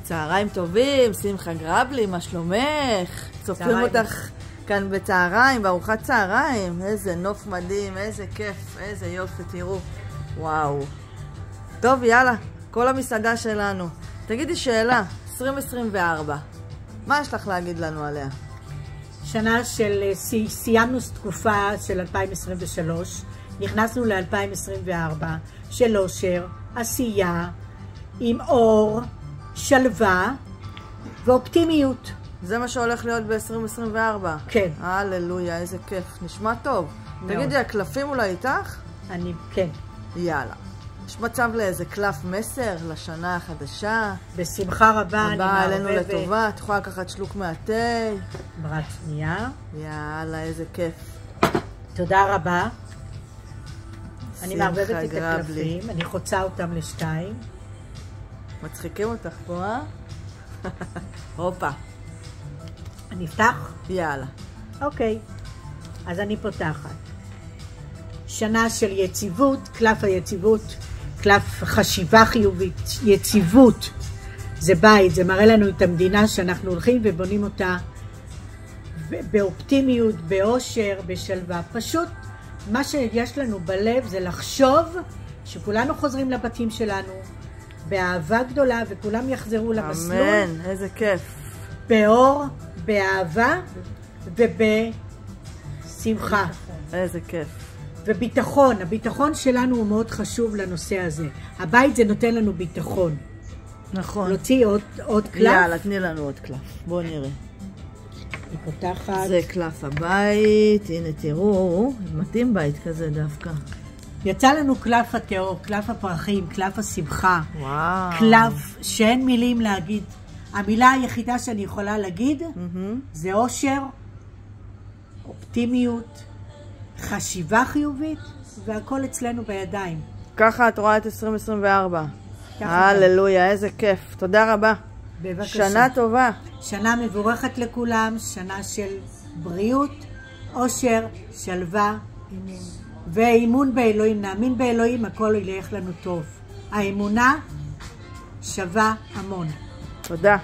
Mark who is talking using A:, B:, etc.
A: צהריים טובים, שמחה גרבלי, מה שלומך? צופים אותך כאן בצהריים, בארוחת צהריים. איזה נוף מדהים, איזה כיף, איזה יופי, תראו. וואו. טוב, יאללה, כל המסעדה שלנו. תגידי שאלה, 2024, מה יש לך להגיד לנו עליה?
B: שנה של, סיימנו תקופה של 2023, נכנסנו ל-2024, של אושר, עשייה, עם אור, שלווה ואופטימיות.
A: זה מה שהולך להיות ב-2024?
B: כן.
A: הללויה, איזה כיף, נשמע טוב. תגידי, הקלפים אולי איתך?
B: כן.
A: יאללה. יש מצב לאיזה קלף מסר לשנה החדשה?
B: בשמחה רבה, אני מערבבת.
A: הבאה עלינו לטובה, את יכולה לקחת שלוק מהתה.
B: רק שנייה.
A: יאללה, איזה כיף.
B: תודה רבה. אני מערבבת את הקלפים, אני חוצה אותם לשתיים.
A: מצחיקים אותך פה, אה? הופה.
B: אני אפתח?
A: יאללה.
B: אוקיי, אז אני פותחת. שנה של יציבות, קלף היציבות, קלף חשיבה חיובית, יציבות. זה בית, זה מראה לנו את המדינה שאנחנו הולכים ובונים אותה באופטימיות, באושר, בשלווה. פשוט מה שיש לנו בלב זה לחשוב שכולנו חוזרים לבתים שלנו באהבה גדולה וכולם יחזרו למסלול.
A: אמן, איזה כיף.
B: באור, באהבה ובשמחה.
A: איזה כיף.
B: וביטחון, הביטחון שלנו הוא מאוד חשוב לנושא הזה. הבית זה נותן לנו ביטחון.
A: נכון.
B: להוציא עוד קלף?
A: יאללה, תני לנו עוד קלף. בואו נראה.
B: היא פותחת.
A: זה קלף הבית, הנה תראו, מתאים בית כזה דווקא.
B: יצא לנו קלף התיאור, קלף הפרחים, קלף השמחה.
A: וואו.
B: קלף שאין מילים להגיד. המילה היחידה שאני יכולה להגיד זה אושר, אופטימיות, חשיבה חיובית, והכל אצלנו בידיים.
A: ככה את רואה את 2024. הללויה, איזה כיף. תודה רבה.
B: בבקשה.
A: שנה טובה.
B: שנה מבורכת לכולם, שנה של בריאות, אושר, שלווה, ואימון באלוהים. נאמין באלוהים, הכל ילך לנו טוב. האמונה שווה המון.
A: תודה.